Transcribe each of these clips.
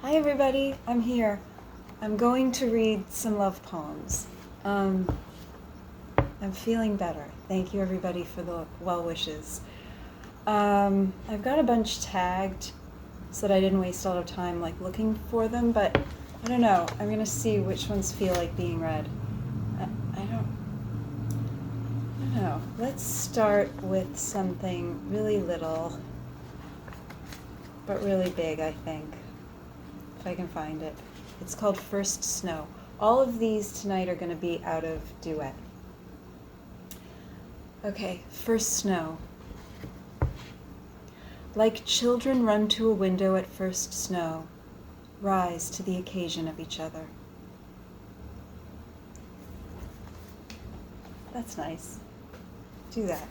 Hi everybody, I'm here. I'm going to read some love poems. I'm feeling better. Thank you everybody for the well wishes. I've got a bunch tagged so that I didn't waste a lot of time looking for them, but I don't know. I'm gonna see which ones feel like being read. I don't know. Let's start with something really little, but really big, I think. If I can find it. It's called First Snow. All of these tonight are going to be out of duet. Okay, First Snow. Like children run to a window at first snow, rise to the occasion of each other. That's nice. Do that.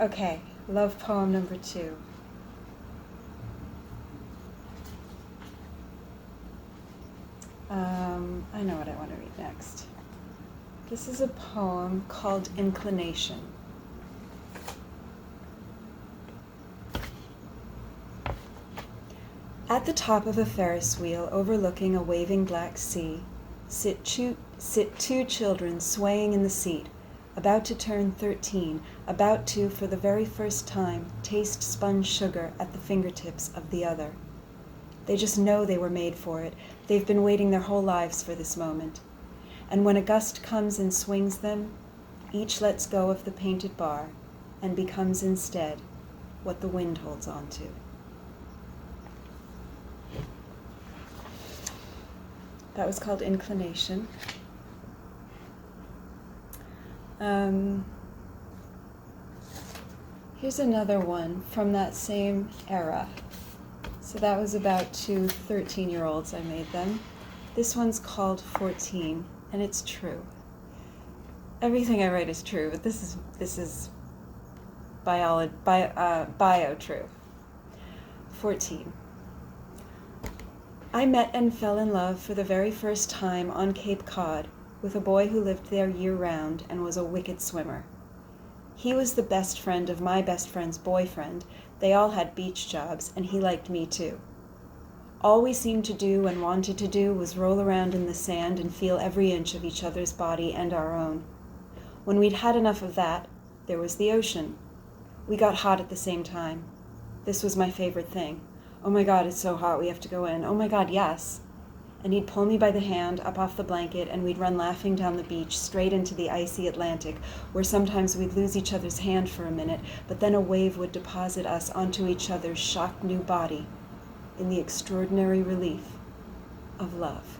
Okay, love poem number 2. I know what I want to read next. This is a poem called Inclination. At the top of a Ferris wheel overlooking a waving black sea, sit 2 children swaying in the seat, about to turn 13, about to, for the very first time, taste spun sugar at the fingertips of the other. They just know they were made for it. They've been waiting their whole lives for this moment. And when a gust comes and swings them, each lets go of the painted bar and becomes instead what the wind holds on to. That was called Inclination. Here's another one from that same era. So that was about 2 13-year-olds I made them. This one's called 14, and it's true. Everything I write is true, but this is bio true. 14. I met and fell in love for the very first time on Cape Cod with a boy who lived there year-round and was a wicked swimmer. He was the best friend of my best friend's boyfriend. They all had beach jobs, and he liked me too. All we seemed to do and wanted to do was roll around in the sand and feel every inch of each other's body and our own. When we'd had enough of that, there was the ocean. We got hot at the same time. This was my favorite thing. Oh my God, it's so hot, we have to go in. Oh my God, yes. And he'd pull me by the hand up off the blanket, and we'd run laughing down the beach straight into the icy Atlantic, where sometimes we'd lose each other's hand for a minute, but then a wave would deposit us onto each other's shocked new body in the extraordinary relief of love.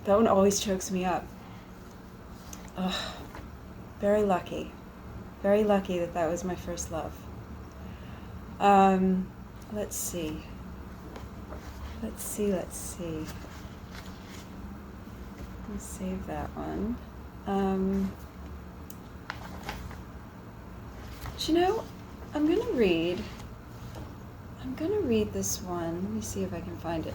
That one always chokes me up. Ugh. Very lucky. Very lucky that that was my first love. Let's see. Let's save that one. You know, I'm gonna read this one. Let me see if I can find it.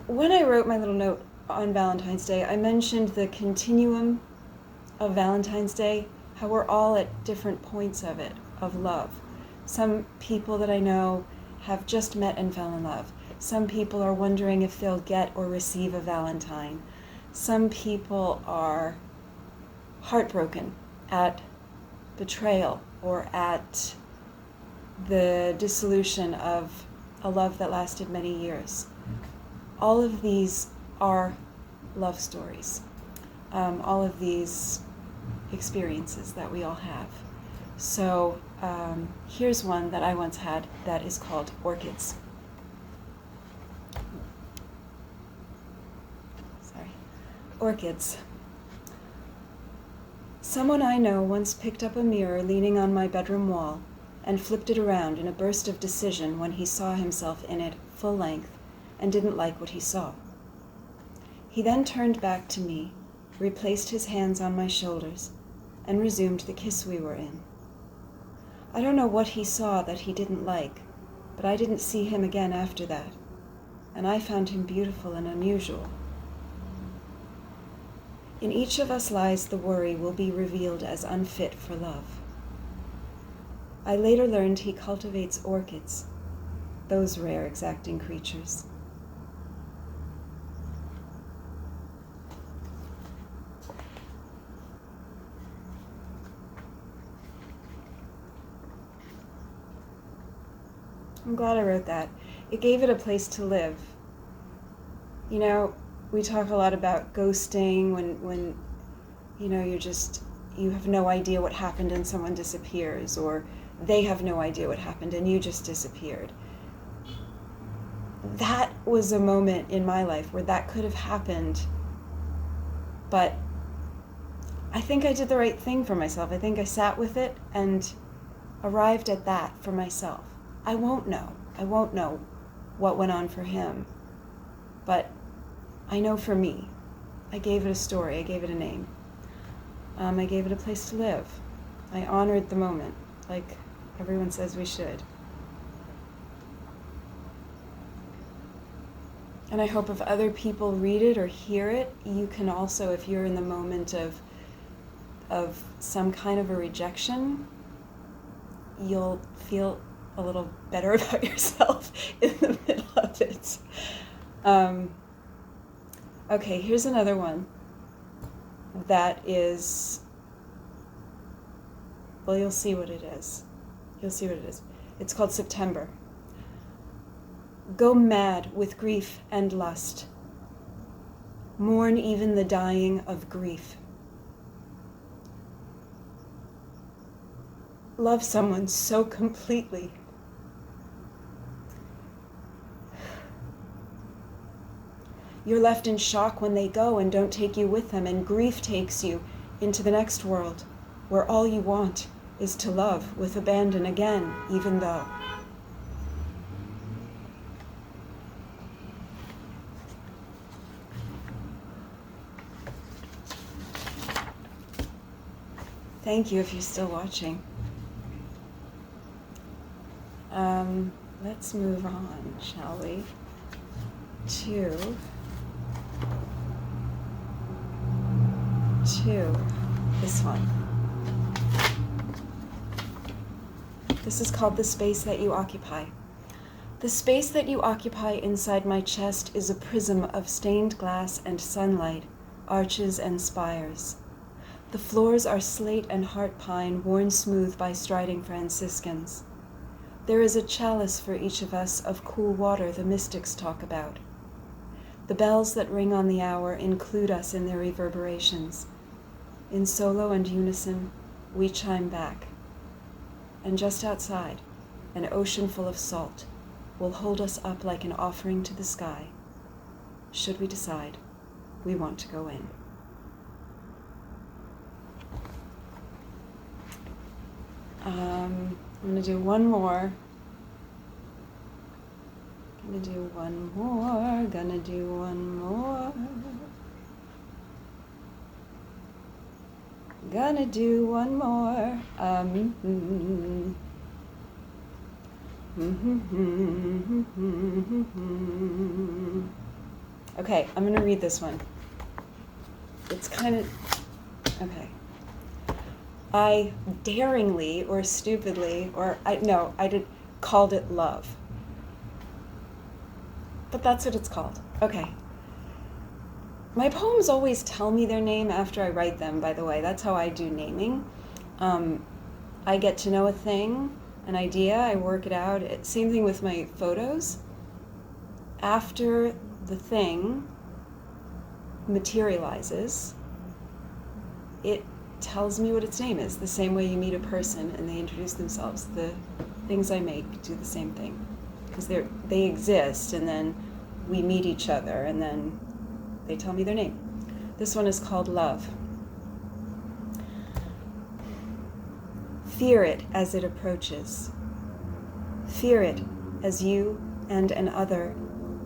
When I wrote my little note on Valentine's Day, I mentioned the continuum of Valentine's Day, how we're all at different points of it, of love. Some people that I know have just met and fell in love. Some people are wondering if they'll get or receive a Valentine. Some people are heartbroken at betrayal or at the dissolution of a love that lasted many years. All of these are love stories. All of these experiences that we all have. So here's one that I once had that is called Orchids. Sorry. Orchids. Someone I know once picked up a mirror leaning on my bedroom wall and flipped it around in a burst of decision when he saw himself in it full length and didn't like what he saw. He then turned back to me, replaced his hands on my shoulders, and resumed the kiss we were in. I don't know what he saw that he didn't like, but I didn't see him again after that, and I found him beautiful and unusual. In each of us lies the worry will be revealed as unfit for love. I later learned he cultivates orchids, those rare exacting creatures. I'm glad I wrote that. It gave it a place to live. You know, we talk a lot about ghosting when you know, you have no idea what happened and someone disappears, or they have no idea what happened and you just disappeared. That was a moment in my life where that could have happened, but I think I did the right thing for myself. I think I sat with it and arrived at that for myself. I won't know what went on for him, but I know for me. I gave it a story, I gave it a name. I gave it a place to live. I honored the moment, like everyone says we should. And I hope if other people read it or hear it, you can also, if you're in the moment of some kind of a rejection, you'll feel a little better about yourself in the middle of it. Okay, here's another one that is, well, you'll see what it is. You'll see what it is. It's called September. Go mad with grief and lust. Mourn even the dying of grief. Love someone so completely. You're left in shock when they go and don't take you with them, and grief takes you into the next world, where all you want is to love with abandon again, even though. Thank you if you're still watching. Let's move on, shall we, to this one. This is called The Space That You Occupy. The space that you occupy inside my chest is a prism of stained glass and sunlight, arches and spires. The floors are slate and heart pine worn smooth by striding Franciscans. There is a chalice for each of us of cool water the mystics talk about. The bells that ring on the hour include us in their reverberations. In solo and unison, we chime back. And just outside, an ocean full of salt will hold us up like an offering to the sky, should we decide we want to go in. I'm going to do one more. Gonna do one more. Okay, I'm going to read this one. It's kind of, okay. I daringly or stupidly, called it love. But that's what it's called. Okay. My poems always tell me their name after I write them, by the way. That's how I do naming. I get to know a thing, an idea, I work it out. Same thing with my photos. After the thing materializes, it tells me what its name is, the same way you meet a person and they introduce themselves. The things I make do the same thing, because they exist, and then we meet each other, and then they tell me their name. This one is called Love. Fear it as it approaches. Fear it as you and an other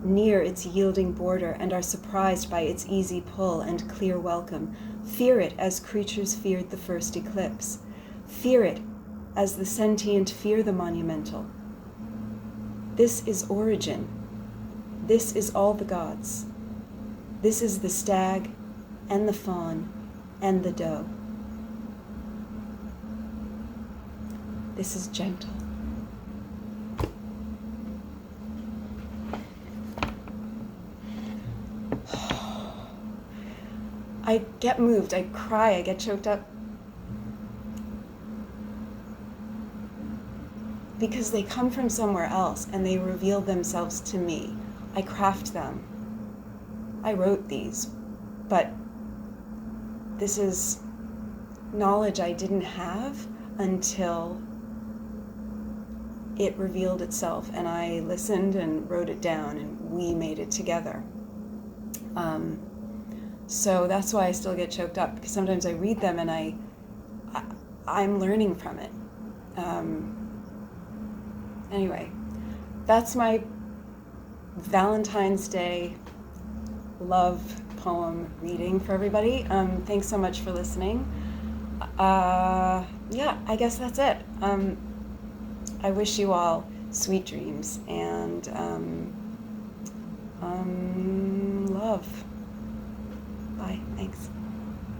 near its yielding border and are surprised by its easy pull and clear welcome. Fear it as creatures feared the first eclipse. Fear it as the sentient fear the monumental. This is origin. This is all the gods. This is the stag and the fawn and the dough. This is gentle. I get moved, I cry, I get choked up. Because they come from somewhere else and they reveal themselves to me. I craft them. I wrote these, but this is knowledge I didn't have until it revealed itself, and I listened and wrote it down, and we made it together. So that's why I still get choked up, because sometimes I read them and I'm learning from it. Anyway, that's my Valentine's Day love poem reading for everybody. Thanks so much for listening. Yeah, I guess that's it. I wish you all sweet dreams, and